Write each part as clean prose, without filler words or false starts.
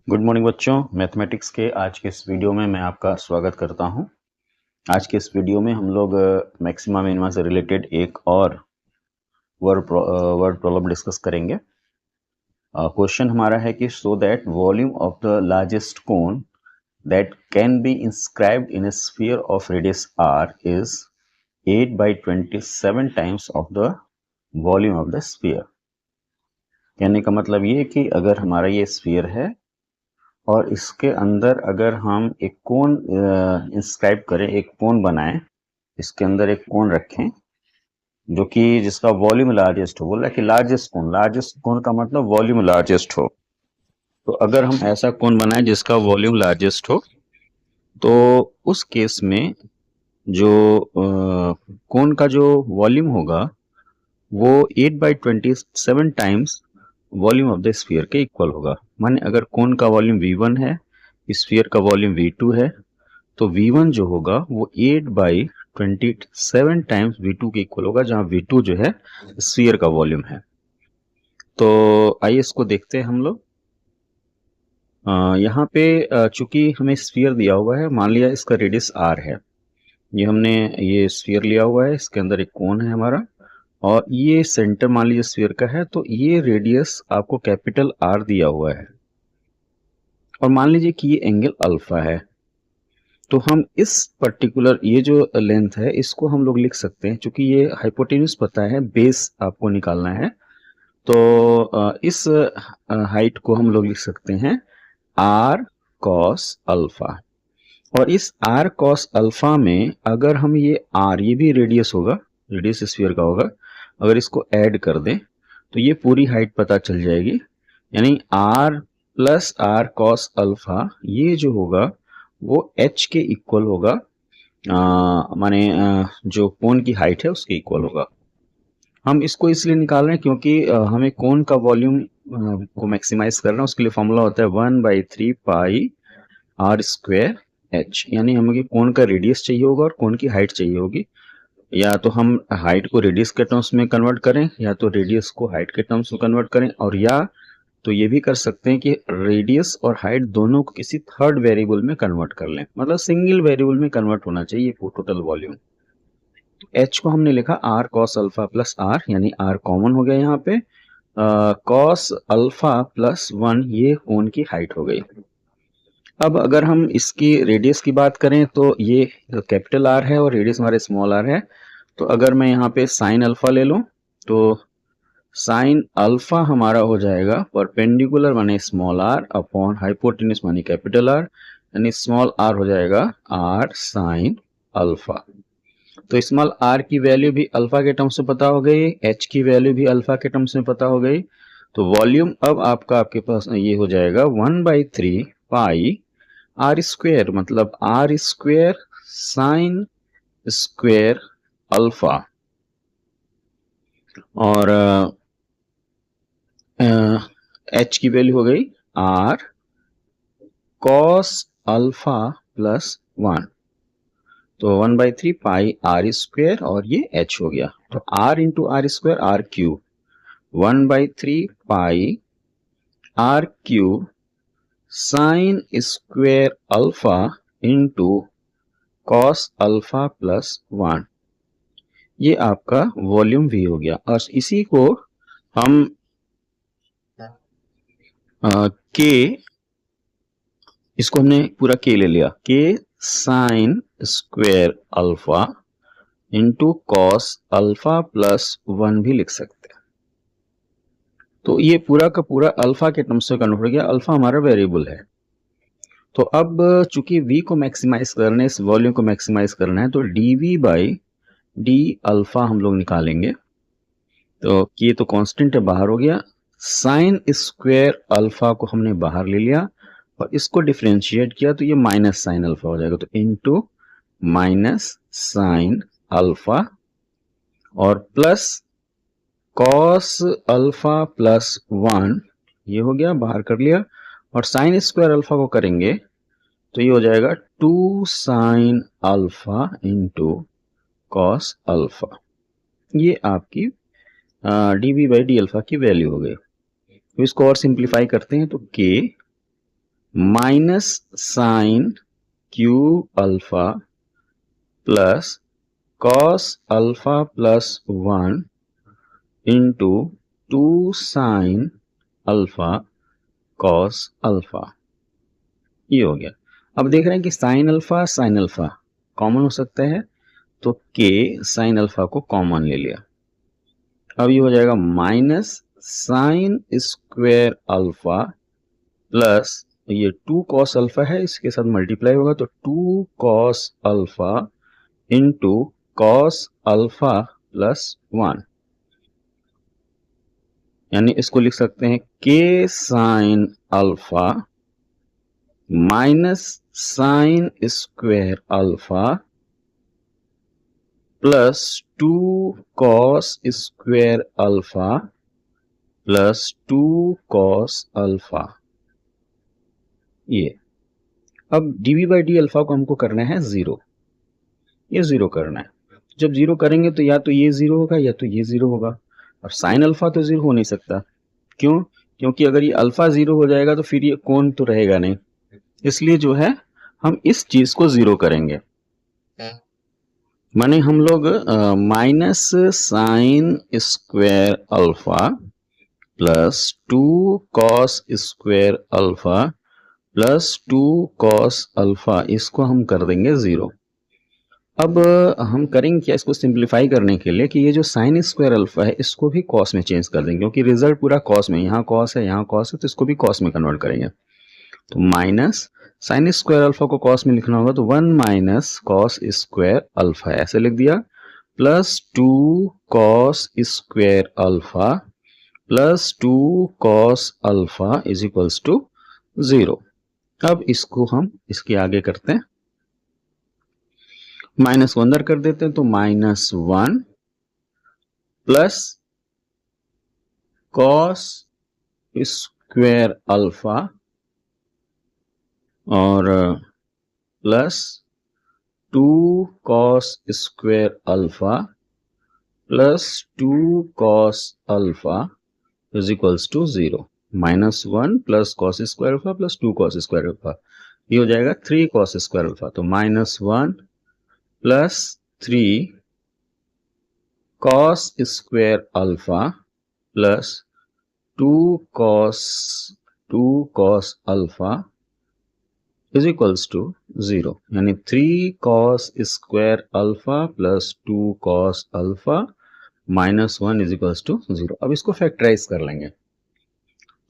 Good morning बच्चों। Mathematics के आज के इस वीडियो में मैं आपका स्वागत करता हूं। आज के इस वीडियो में हम लोग मैक्सिमा मिनिमा से रिलेटेड एक और वर्ड प्रॉब्लम डिस्कस करेंगे। क्वेश्चन हमारा है कि so that volume of the largest cone that can be inscribed in A sphere of radius r is 8/27 times of the volume of the sphere. कहने का मतलब ये कि अगर हमारा ये स्फीयर है और इसके अंदर अगर हम एक कोन इंस्क्राइब करें, एक कोन बनाएं, इसके अंदर एक कोन रखें जो कि जिसका वॉल्यूम लार्जेस्ट हो। बोला कि लार्जेस्ट कोन का मतलब वॉल्यूम लार्जेस्ट हो। तो अगर हम ऐसा कोन बनाएं जिसका वॉल्यूम लार्जेस्ट हो तो उस केस में जो कोन का जो वॉल्यूम होगा वो 8/27 times volume of the sphere के इक्वल होगा। माने अगर कोन का वॉल्यूम V1 है, स्फीयर का वॉल्यूम V2 है, तो V1 जो होगा वो 8/27 टाइम्स V2 के इक्वल होगा, जहां V2 जो है स्फीयर का वॉल्यूम है। तो आइए इसको देखते हैं हम लोग। यहाँ पे चूंकि हमें स्फीयर दिया हुआ है, मान लिया इसका रेडियस R है, ये हमने ये स्फीयर लिया हुआ है, इसके अंदर एक कोन है हमारा और ये सेंटर मान लीजिए स्फीयर का है, तो ये रेडियस आपको कैपिटल R दिया हुआ है और मान लीजिए कि ये एंगल अल्फा है। तो हम इस पर्टिकुलर ये जो लेंथ है इसको हम लोग लिख सकते हैं, क्योंकि ये हाइपोटेन्यूज पता है, बेस आपको निकालना है। तो इस हाइट को हम लोग लिख सकते हैं r cos अल्फा। और इस r cos अल्फा में अगर हम ये भी रेडियस होगा, रेडियस स्फीयर का होगा, अगर इसको ऐड कर दें तो ये पूरी हाइट पता चल जाएगी। यानी r plus r cos alpha ये जो होगा वो h के इक्वल होगा, माने जो कोन की हाइट है उसके इक्वल होगा। हम इसको इसलिए निकाल रहे हैं क्योंकि हमें कोन का वॉल्यूम को मैक्सिमाइज करना है। उसके लिए फॉर्मूला होता है 1/3 पाई r स्क्वायर h। यानी हमें कोन का रेडियस चाहिए होगा और कोन की हाइट चाहिए होगी। या तो हम हाइट को रेडियस के टर्म्स में कन्वर्ट करें, या तो रेडियस को हाइट के टर्म्स में कन्वर्ट करें, और या तो ये भी कर सकते हैं कि रेडियस और हाइट दोनों को किसी थर्ड वेरिएबल में कन्वर्ट कर लें, मतलब सिंगल वेरिएबल में कन्वर्ट होना चाहिए टोटल वॉल्यूम। तो h को हमने लिखा r cos alpha plus r, यानी r कॉमन हो गया यहाँ पे, cos अल्फा प्लस 1 ये कोन की हाइट हो गई। अब अगर हम इसकी रेडियस की बात करें तो ये कैपिटल R है और रेडियस हमारे स्मॉल r है। तो अगर मैं यहाँ पे साइन अल्फा ले लूं तो साइन अल्फा हमारा हो जाएगा परपेंडिकुलर माने स्मॉल r अपॉन हाइपोटेन्यूज माने कैपिटल R, यानी स्मॉल r हो जाएगा r साइन अल्फा। तो स्मॉल r की वैल्यू भी अल्फा के टर्म्स में पता हो गई, h की वैल्यू भी अल्फा के टर्म्स में पता हो गई। तो वॉल्यूम अब आपके पास ये हो जाएगा 1/3 पाई r स्क्वायर, मतलब r square sine square alpha, और h की वैल्यू हो गई r cos अल्फा प्लस 1। तो 1/3 पाई r स्क्वायर और ये h हो गया, तो r into R square r cube, 1/3 pi r cube sine square alpha into cos alpha plus 1, ये आपका वॉल्यूम V हो गया। और इसी को हम K, इसको हमने पूरा K ले लिया, K sign square alpha into cos alpha plus 1 भी लिख सकते हैं। तो ये पूरा का पूरा अल्फा के टर्म्स में कन्वर्ट हो गया, अल्फा हमारा वेरिएबल है। तो अब चूंकि V को मैक्सिमाइज करना है, इस वॉल्यूम को मैक्सिमाइज करना है, तो dV बाई डी अल्फा हम लोग निकालेंगे। तो ये तो कांस्टेंट है, बाहर हो गया, साइन स्क्वायर अल्फा को हमने बाहर ले लिया और इसको डिफरेंशिएट किया तो ये माइनस साइन अल्फा हो जाएगा। तो इनटू माइनस साइन अल्फा और प्लस कॉस अल्फा प्लस 1, ये हो गया, बाहर कर लिया, और साइन स्क्वायर अल्फा को करेंगे तो ये हो जाएगा 2 sine alpha into cos alpha. ये आपकी dV बाई डी अल्फा की वैल्यू हो गई। तो इसको और सिंप्लीफाई करते हैं तो k minus sine cube alpha plus cos alpha plus 1 into 2 sine alpha cos alpha. ये हो गया। अब देख रहे हैं कि साइन अल्फा कॉमन हो सकता है, तो के साइन अल्फा को कॉमन ले लिया। अब ये हो जाएगा minus sign square alpha plus ये 2 कॉस अल्फा है, इसके साथ मल्टीप्लाई होगा तो 2 cos alpha into cos alpha plus 1, यानी इसको लिख सकते हैं के sine alpha minus sign square alpha plus 2 cos square alpha plus 2 cos alpha. ये अब डीवी बाई डी अल्फा को हमको करना है 0, ये 0 करना है। जब 0 करेंगे तो या तो ये 0 होगा या तो ये 0 होगा, और साइन अल्फा तो 0 हो नहीं सकता। क्यों? क्योंकि अगर ये अल्फा 0 हो जाएगा तो फिर ये कोण तो रहेगा नहीं, इसलिए जो है हम इस चीज को 0 करेंगे। माने हम लोग minus sign square alpha plus 2 cos square alpha plus 2 cos alpha, इसको हम कर देंगे 0। अब हम करेंगे क्या, इसको सिंप्लीफाई करने के लिए कि ये जो साइन स्क्वायर अल्फा है इसको भी कॉस में चेंज कर देंगे, क्योंकि रिजल्ट पूरा कॉस में, यहाँ कॉस है यहाँ कॉस है, तो इसको भी कॉस में कन्वर्ट करेंगे। तो माइनस साइन स्क्वायर अल्फा को कॉस में लिखना होगा तो 1 माइनस कॉस स्क्वायर अल्फा ऐसे लिख दिया, plus 2 cos square alpha plus 2 cos alpha is equals to 0। अब इसको हम इसके आगे करते हैं, माइनस को अंदर कर देते हैं तो -1 प्लस कॉस स्क्वायर अल्फा और plus 2 cos square alpha plus 2 cos alpha is equals to 0। -1 plus cos square alpha plus 2 cos square alpha, ये हो जाएगा 3 कॉस स्क्वायर अल्फा। तो -1 plus 3 cos square alpha plus 2 cos alpha is equals to 0, यानी 3 cos square alpha plus 2 cos alpha -1 is equals to 0। अब इसको factorise कर लेंगे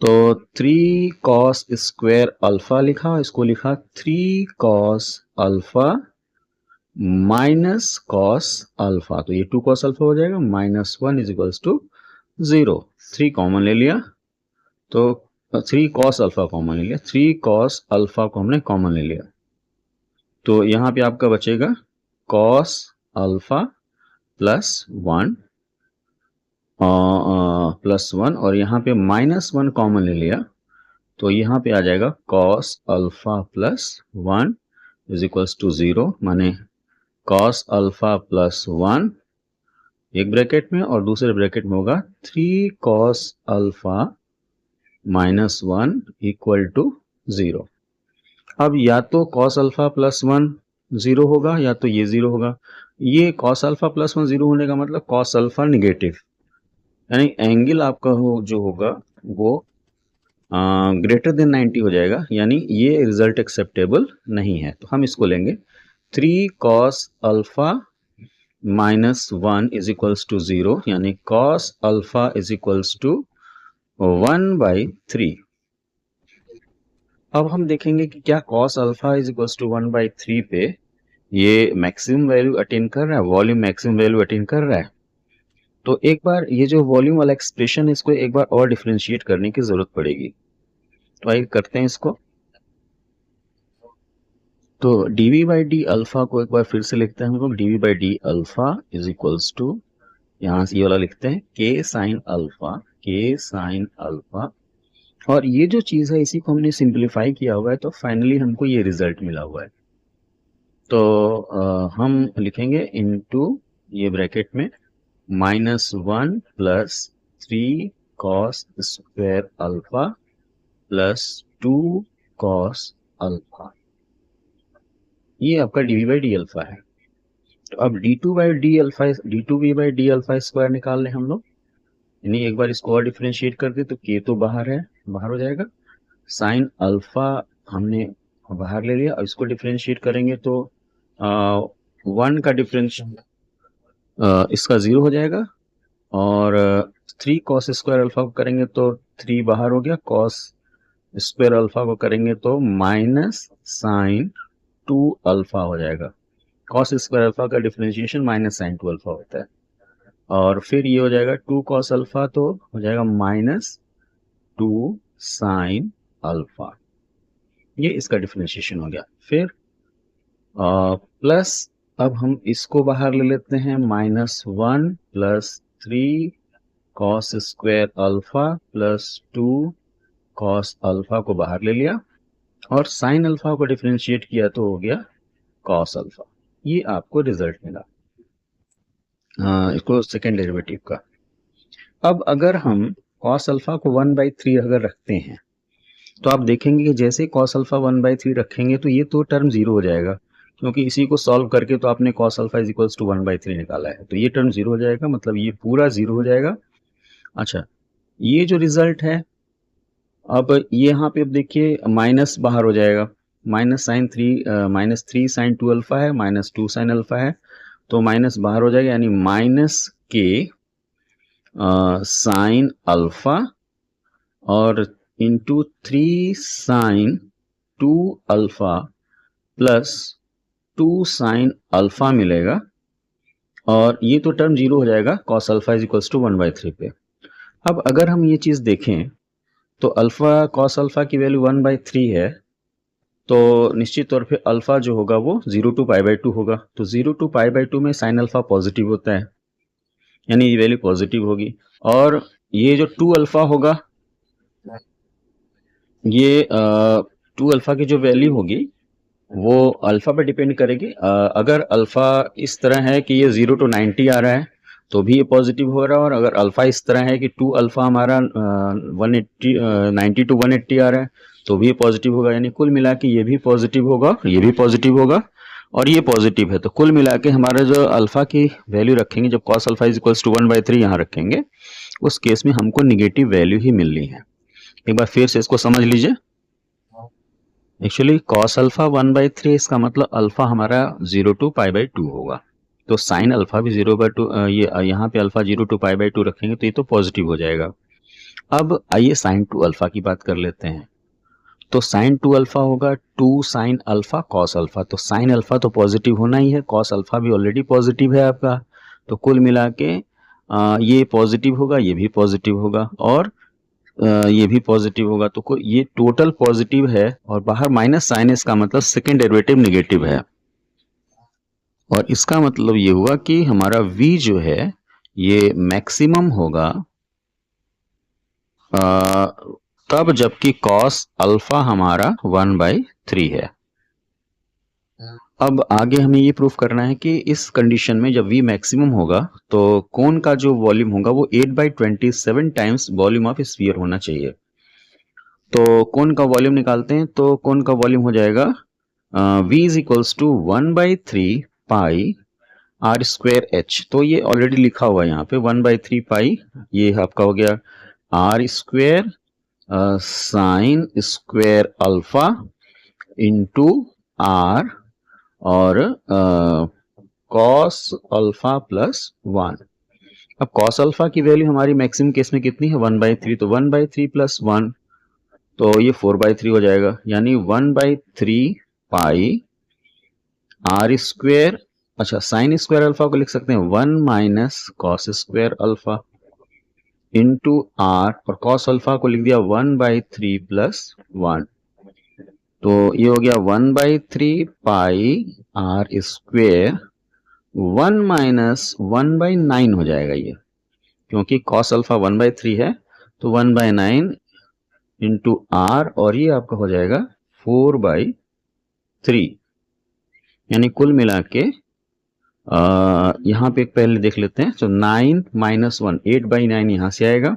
तो 3 कॉस स्क्वायर अल्फा लिखा, इसको लिखा 3 cos alpha minus cos alpha, तो ये 2 कॉस अल्फा हो जाएगा, -1 इज इक्वल्स टू 0। 3 कॉमन ले लिया तो 3 कॉस अल्फा कॉमन ले लिया, 3 कॉस अल्फा को हमने कॉमन ले लिया, तो यहाँ पे आपका बचेगा कॉस अल्फा प्लस 1 और यहाँ पे -1 कॉमन ले लिया, तो यहाँ पे आ जाएगा cos alpha plus 1 is equals to 0, माने कॉस अल्फा प्लस 1 एक ब्रैकेट में और दूसरे ब्रैकेट में होगा 3 कॉस अल्फा -1 इक्वल टू 0। अब या तो कॉस अल्फा प्लस 1 0 होगा या तो ये 0 होगा। ये कॉस अल्फा प्लस 1 0 होने का मतलब कॉस अल्फा निगेटिव, यानी एंगल आपका जो होगा वो ग्रेटर देन 90 हो जाएगा, यानी ये रिजल्ट एक्सेप्टेबल नहीं है। तो हम इसको लेंगे 3 cos alpha -1 is equals to 0, यानी cos alpha is equals to 1/3। अब हम देखेंगे कि क्या cos alpha is equals to 1/3 पे ये मैक्सिमम वैल्यू अटेन कर रहा है, वॉल्यूम मैक्सिमम वैल्यू अटेन कर रहा है। तो एक बार ये जो वॉल्यूम वाला एक्सप्रेशन है इसको एक बार और डिफरेंशिएट करने की जरूरत पड़ेगी, तो आइए करते हैं इसको। तो dv बाई डी अल्फा को एक बार फिर से लिखते हैं हम लोग, dv by D alpha is equals to, यहाँ से ये वाला लिखते हैं k साइन अल्फा, और ये जो चीज है इसी को हमने सिंप्लीफाई किया हुआ है, तो फाइनली हमको ये रिजल्ट मिला हुआ है। तो हम लिखेंगे इनटू ये ब्रैकेट में -1 plus 3 cos square alpha plus 2 cos alpha, ये आपका डी बाई डी अल्फा है। तो अब D two by D alpha, D two V by D alpha square निकाल लें हम लोग, यानी एक बार इसको और डिफ्रेंशिएट कर दे तो के तो बाहर है, बाहर हो जाएगा, साइन अल्फा हमने बाहर ले लिया, और इसको डिफ्रेंशिएट करेंगे तो 1 का डिफरेंस इसका 0 हो जाएगा, और 3 कॉस स्क्वायर अल्फा को करेंगे तो 3 बाहर हो गया, कॉस स्क्वायर अल्फा को करेंगे तो माइनस साइन 2 अल्फा हो जाएगा। कॉस स्क्वायर अल्फा का डिफरेंशिएशन माइनस साइन 2 अल्फा होता है, और फिर ये हो जाएगा 2 कॉस अल्फा तो हो जाएगा माइनस 2 साइन अल्फा, ये इसका डिफरेंशिएशन हो गया। फिर प्लस अब हम इसको बाहर ले लेते हैं, -1 plus 3 cos square alpha plus 2 cos alpha को बाहर ले लिया, और साइन अल्फा को डिफरेंशिएट किया तो हो गया कॉस अल्फा। ये आपको रिजल्ट मिला इसको सेकेंड डेरिवेटिव का। अब अगर हम कॉस अल्फा को 1/3 अगर रखते हैं तो आप देखेंगे कि जैसे कॉस अल्फा 1/3 रखेंगे तो ये तो टर्म 0 हो जाएगा, क्योंकि इसी को सॉल्व करके तो आपने cos alpha is equals to 1/3 निकाला है, तो ये टर्म 0 हो जाएगा, मतलब ये पूरा 0 हो जाएगा। अच्छा, ये जो रिजल्ट है, अब ये यहाँ पे अब देखिए माइनस बाहर हो जाएगा, -3 साइन 2 अल्फा है, -2 साइन अल्फा है, तो माइनस बाहर हो जाएगा, यानी माइनस के साइन अल्फा और into 3 sine 2 alpha plus 2 sine alpha मिलेगा, और ये तो टर्म 0 हो जाएगा cos alpha is equals to 1/3 पे। अब अगर हम ये चीज देखें तो अल्फा कॉस अल्फा की वैल्यू 1/3 है, तो निश्चित तौर पे अल्फा जो होगा वो 0 to π/2 होगा, तो 0 to π/2 में साइन अल्फा पॉजिटिव होता है, यानी ये वैल्यू पॉजिटिव होगी, और ये जो 2 अल्फा होगा, ये 2 अल्फा की जो वैल्यू होगी वो अल्फा पर डिपेंड करेगी। अगर अल्फा इस तरह है कि ये 0 to 90 आ रहा है तो भी ये पॉजिटिव हो रहा है, और अगर अल्फा इस तरह है कि 2 अल्फा हमारा 90 to 180 आ रहा है तो भी ये पॉजिटिव होगा, यानी कुल मिला के ये भी पॉजिटिव होगा, ये भी पॉजिटिव होगा, और ये पॉजिटिव है, तो कुल मिला के हमारा जो अल्फा की वैल्यू रखेंगे, जब cos alpha is equals to 1/3 यहाँ रखेंगे, उस केस में हमको निगेटिव वैल्यू ही मिलनी है। एक बार फिर से इसको समझ लीजिए। एक्चुअली कॉस अल्फा 1/3, इसका मतलब अल्फा हमारा 0 to π/2 होगा, तो साइन अल्फा भी 0/2, ये यहाँ पे अल्फा 0 to π/2 रखेंगे तो ये तो पॉजिटिव हो जाएगा। अब आइए साइन 2 अल्फा की बात कर लेते हैं, तो साइन 2 अल्फा होगा 2 साइन अल्फा कॉस अल्फा, तो साइन अल्फा तो पॉजिटिव होना ही है, कॉस अल्फा भी ऑलरेडी पॉजिटिव है आपका, तो कुल मिला के ये पॉजिटिव होगा, ये भी पॉजिटिव होगा, और ये भी पॉजिटिव होगा, तो ये टोटल पॉजिटिव है, और बाहर माइनस साइन, इसका मतलब सेकेंड डेरिवेटिव नेगेटिव है, और इसका मतलब ये हुआ कि हमारा v जो है ये मैक्सिमम होगा तब जबकि कॉस अल्फा हमारा 1/3 है। अब आगे हमें ये प्रूफ करना है कि इस कंडीशन में जब v मैक्सिमम होगा तो कोन का जो वॉल्यूम होगा वो 8/27 टाइम्स वॉल्यूम ऑफ स्फीयर होना चाहिए। तो कोन का वॉल्यूम निकालते हैं, तो कोन का वॉल्यूम हो जाएगा v is equals to 1/3 pi R square H, तो ये ऑलरेडी लिखा हुआ है यहाँ पे 1/3 पाई, ये आपका हो गया R square sine square alpha into R और कॉस अल्फा प्लस 1। अब कॉस अल्फा की वैल्यू हमारी मैक्सिमम केस में कितनी है 1/3, तो 1/3 प्लस 1 तो ये 4/3 हो जाएगा, यानी 1/3 पाई आर स्क्वायर, अच्छा साइन स्क्वायर अल्फा को लिख सकते हैं 1 minus cos square alpha into R, और कॉस अल्फा को लिख दिया 1/3 प्लस 1, तो ये हो गया 1/3 पाई आर स्क्वायर 1 माइनस 1/9 हो जाएगा ये, क्योंकि कॉस अल्फा 1/3 है, तो 1/9 इंटू आर, और ये आपका हो जाएगा 4/3, यानी कुल मिला के यहाँ पे पहले देख लेते हैं, तो 9 माइनस 1 8/9 यहाँ से आएगा,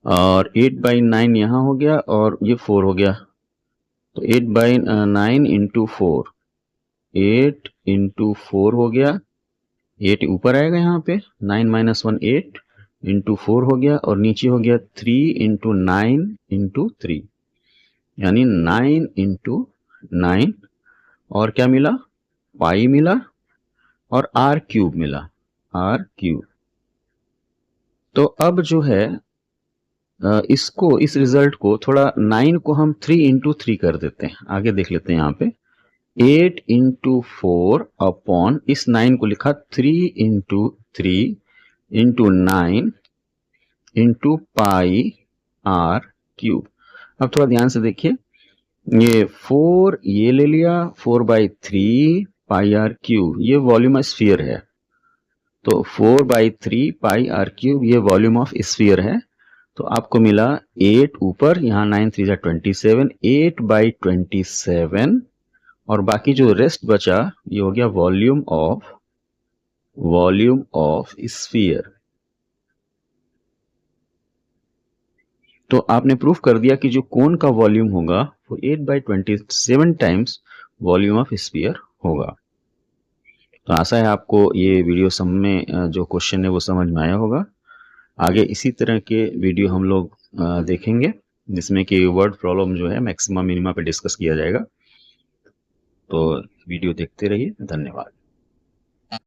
और 8/9 यहाँ हो गया, और ये 4 हो गया, तो 8/9 इंटू 4, 8 इंटू 4 हो गया, 8 ऊपर आएगा यहाँ पे, 9 - 1 8 इंटू 4 हो गया, और नीचे हो गया 3 इंटू 9 इंटू 3, यानी 9 इंटू 9, और क्या मिला, पाई मिला, और आर क्यूब मिला, आर क्यूब। तो अब जो है इसको, इस रिजल्ट को थोड़ा 9 को हम 3 इंटू 3 कर देते हैं। आगे देख लेते हैं यहाँ पे, 8 इंटू 4 अपॉन, इस 9 को लिखा 3 into 3 into 9 into pi R cube. अब थोड़ा ध्यान से देखिए, ये 4 ये ले लिया, 4/3 पाई आर क्यूब, ये वॉल्यूम ऑफ स्फीयर है। तो 4/3 पाई आर क्यूब ये वॉल्यूम ऑफ स्फीयर है। तो आपको मिला 8 ऊपर, यहाँ 9 3 जा 27, 8/27, और बाकी जो रेस्ट बचा ये हो गया वॉल्यूम ऑफ स्फीयर। तो आपने प्रूफ कर दिया कि जो कोन का वॉल्यूम होगा वो 8/27 टाइम्स वॉल्यूम ऑफ स्फीयर होगा। तो आशा है आपको ये वीडियो सम में जो क्वेश्चन है वो समझ में आया होगा। आगे इसी तरह के वीडियो हम लोग देखेंगे, जिसमें कि वर्ड प्रॉब्लम जो है मैक्सिमा मिनिमा पे डिस्कस किया जाएगा। तो वीडियो देखते रहिए, धन्यवाद।